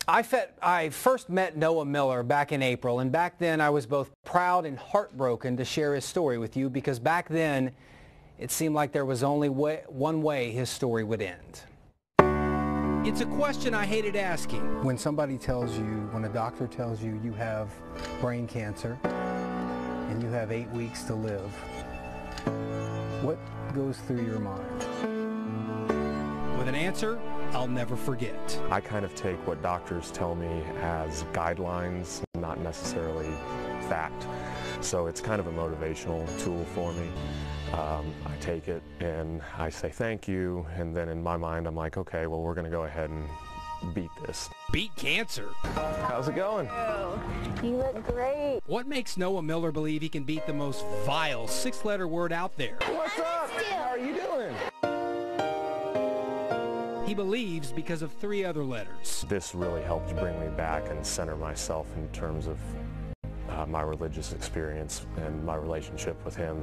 I first met Noah Miller back in April, and back then I was both proud and heartbroken to share his story with you, because back then it seemed like there was only one way his story would end. It's a question I hated asking. When somebody tells you, when a doctor tells you you have brain cancer and you have 8 weeks to live, what goes through your mind? With an answer I'll never forget. I kind of take what doctors tell me as guidelines, not necessarily fact. So it's kind of a motivational tool for me. I take it and I say thank you, and then in my mind I'm like, okay, well, we're going to go ahead and beat this. Beat cancer? How's it going? You look great. What makes Noah Miller believe he can beat the most vile 6-letter word out there? What's up? How are you doing? He believes because of 3 other letters. This really helped bring me back and center myself in terms of my religious experience and my relationship with him.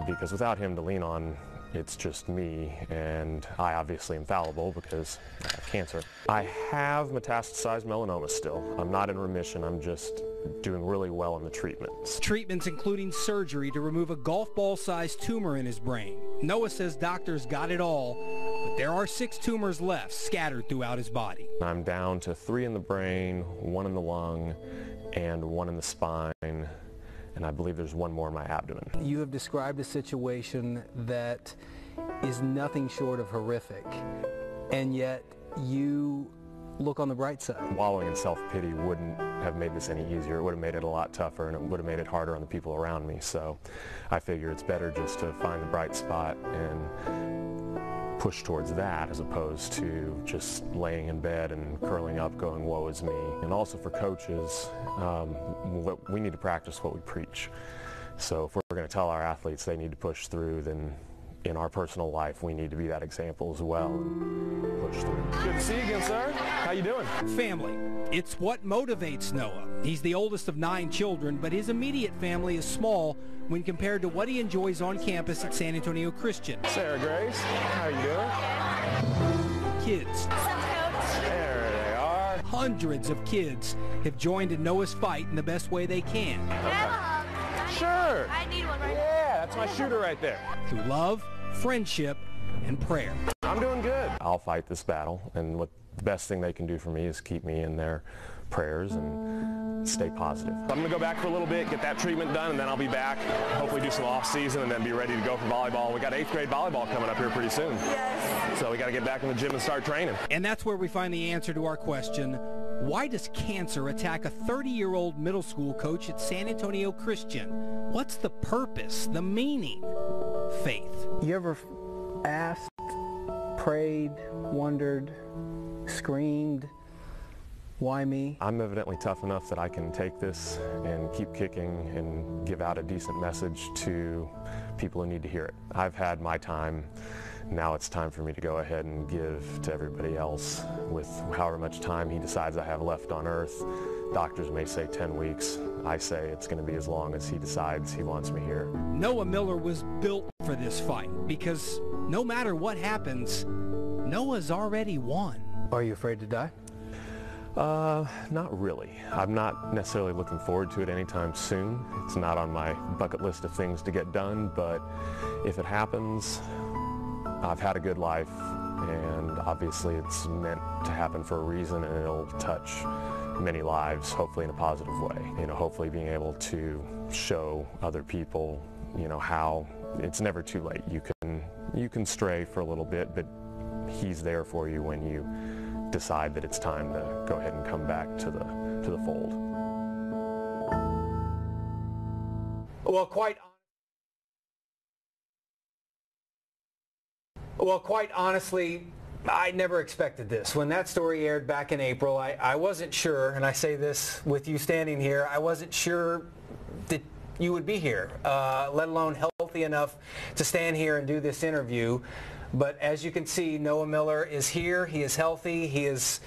Because without him to lean on, it's just me, and I obviously am fallible because I have cancer. I have metastasized melanoma still. I'm not in remission, I'm just doing really well in the treatments. Treatments including surgery to remove a golf ball-sized tumor in his brain. Noah says doctors got it all, but there are 6 tumors left scattered throughout his body. I'm down to 3 in the brain, 1 in the lung, and 1 in the spine. And I believe there's 1 more in my abdomen. You have described a situation that is nothing short of horrific, and yet you look on the bright side. Wallowing in self-pity wouldn't have made this any easier. It would have made it a lot tougher, and it would have made it harder on the people around me. So I figure it's better just to find the bright spot and push towards that, as opposed to just laying in bed and curling up going, woe is me. And also for coaches, we need to practice what we preach. So if we're going to tell our athletes they need to push through, then in our personal life we need to be that example as well and push through. Good to see you again, sir. How you doing? Family. It's what motivates Noah. He's the oldest of 9 children, but his immediate family is small when compared to what he enjoys on campus at San Antonio Christian. Sarah Grace, how you doing? Kids. There they are. Hundreds of kids have joined in Noah's fight in the best way they can. Okay. Sure. I need one right now. Yeah, that's my shooter right there. Through love, friendship, and prayer. I'm doing good. I'll fight this battle, and what the best thing they can do for me is keep me in their prayers and stay positive. I'm going to go back for a little bit, get that treatment done, and then I'll be back, hopefully do some off-season, and then be ready to go for volleyball. We got 8th grade volleyball coming up here pretty soon. Yes. So we got to get back in the gym and start training. And that's where we find the answer to our question, why does cancer attack a 30-year-old middle school coach at San Antonio Christian? What's the purpose, the meaning? Faith. You ever asked, prayed, wondered, screamed, why me? I'm evidently tough enough that I can take this and keep kicking and give out a decent message to people who need to hear it. I've had my time. Now it's time for me to go ahead and give to everybody else with however much time he decides I have left on earth. Doctors may say 10 weeks. I say it's going to be as long as he decides he wants me here. Noah Miller was built for this fight because no matter what happens, Noah's already won. Are you afraid to die? Not really. I'm not necessarily looking forward to it anytime soon. It's not on my bucket list of things to get done, but if it happens, I've had a good life, and obviously it's meant to happen for a reason, and it'll touch many lives, hopefully in a positive way. You know, hopefully being able to show other people, you know, how it's never too late. You can stray for a little bit, but he's there for you when you decide that it's time to go ahead and come back to the fold. Well, quite honestly, I never expected this. When that story aired back in April, I wasn't sure, and I say this with you standing here, I wasn't sure that you would be here, let alone healthy enough to stand here and do this interview. But as you can see, Noah Miller is here. He is healthy. He has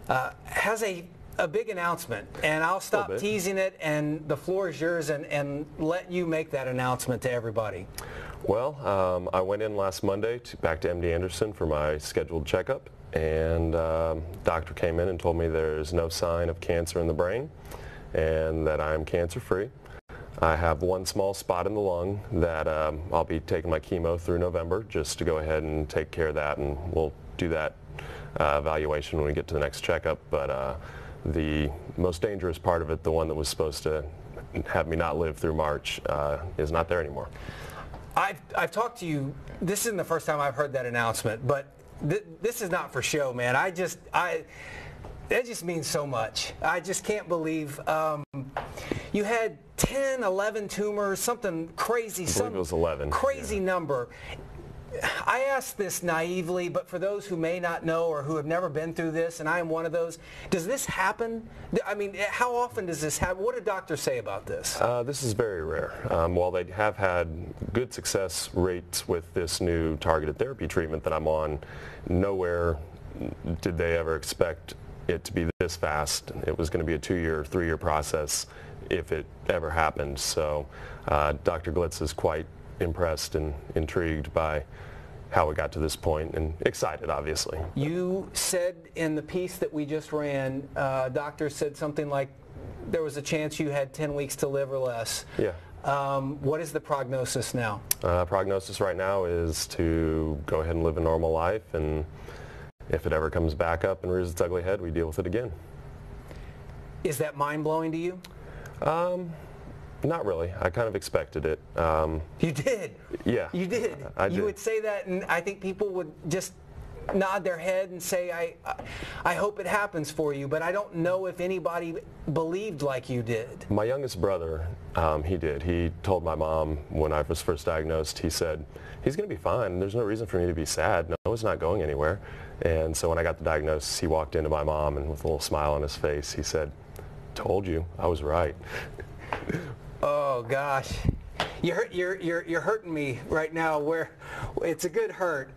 a big announcement, and I'll stop teasing it, and the floor is yours, and let you make that announcement to everybody. Well, I went in last Monday back to MD Anderson for my scheduled checkup, and doctor came in and told me there's no sign of cancer in the brain and that I'm cancer-free. I have one small spot in the lung that I'll be taking my chemo through November just to go ahead and take care of that, and we'll do that evaluation when we get to the next checkup. But the most dangerous part of it, the one that was supposed to have me not live through March, is not there anymore. I've talked to you, this isn't the first time I've heard that announcement, but this is not for show, man. That just means so much. I just can't believe you had 10, 11 tumors, something crazy. I believe it was 11. Crazy number. I ask this naively, but for those who may not know or who have never been through this, and I am one of those, does this happen? I mean, how often does this happen? What do doctors say about this? This is very rare. While they have had good success rates with this new targeted therapy treatment that I'm on, nowhere did they ever expect it to be this fast. It was going to be a 2-year, 3-year process if it ever happened. So Dr. Glitz is quite impressed and intrigued by how we got to this point, and excited, obviously. You said in the piece that we just ran, doctors said something like there was a chance you had 10 weeks to live or less. Yeah. What is the prognosis now? Prognosis right now is to go ahead and live a normal life, and if it ever comes back up and rears its ugly head, we deal with it again. Is that mind-blowing to you? Not really. I kind of expected it. You did? Yeah. You did? I did. You would say that, and I think people would just nod their head and say, I hope it happens for you, but I don't know if anybody believed like you did. My youngest brother, he did. He told my mom when I was first diagnosed, he said, he's going to be fine. There's no reason for me to be sad. No, it's not going anywhere. And so when I got the diagnosis, he walked into my mom, and with a little smile on his face, he said, told you, I was right. Oh gosh, you're hurting me right now. Where it's a good hurt.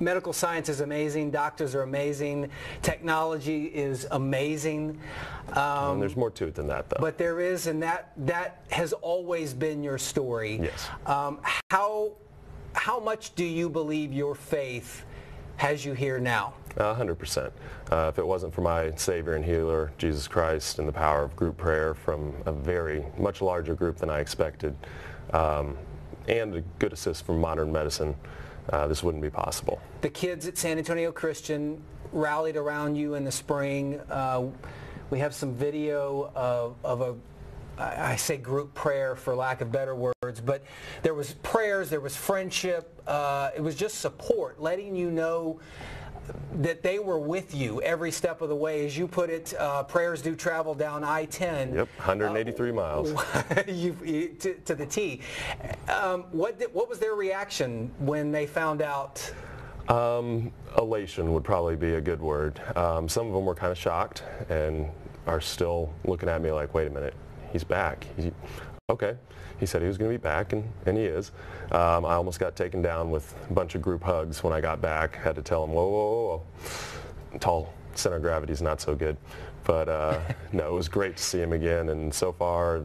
Medical science is amazing. Doctors are amazing. Technology is amazing. And there's more to it than that, though. But there is, and that has always been your story. Yes. How much do you believe your faith has you here now? 100%. If it wasn't for my Savior and Healer, Jesus Christ, and the power of group prayer from a very much larger group than I expected, and a good assist from modern medicine, this wouldn't be possible. The kids at San Antonio Christian rallied around you in the spring. We have some video of I say group prayer for lack of better words, but there was prayers, there was friendship, it was just support, letting you know that they were with you every step of the way. As you put it, prayers do travel down I-10. Yep, 183 miles. To the T. What was their reaction when they found out? Elation would probably be a good word. Some of them were kind of shocked and are still looking at me like, wait a minute, he's back. Okay. He said he was going to be back, and he is. I almost got taken down with a bunch of group hugs when I got back. Had to tell him, whoa, whoa, whoa. Tall center of gravity is not so good. But no, it was great to see him again, and so far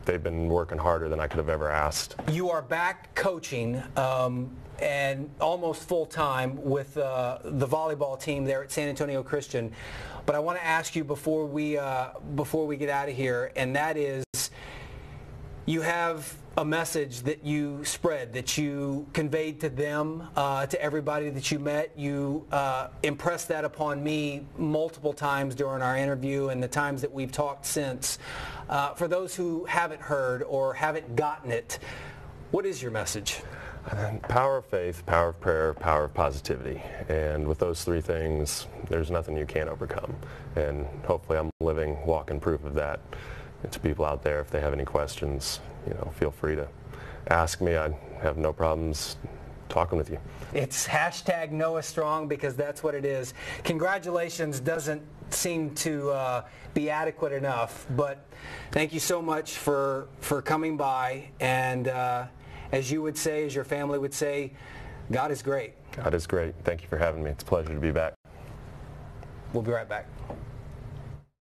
they've been working harder than I could have ever asked. You are back coaching and almost full-time with the volleyball team there at San Antonio Christian. But I want to ask you before we get out of here, and that is, you have a message that you spread, that you conveyed to them, to everybody that you met. You impressed that upon me multiple times during our interview and the times that we've talked since. For those who haven't heard or haven't gotten it, what is your message? Power of faith, power of prayer, power of positivity. And with those three things, there's nothing you can't overcome. And hopefully I'm living, walking proof of that. To people out there, if they have any questions, feel free to ask me. I have no problems talking with you. It's #NoahStrong because that's what it is. Congratulations doesn't seem to be adequate enough, but thank you so much for coming by. And as you would say, as your family would say, God is great. God is great. Thank you for having me. It's a pleasure to be back. We'll be right back.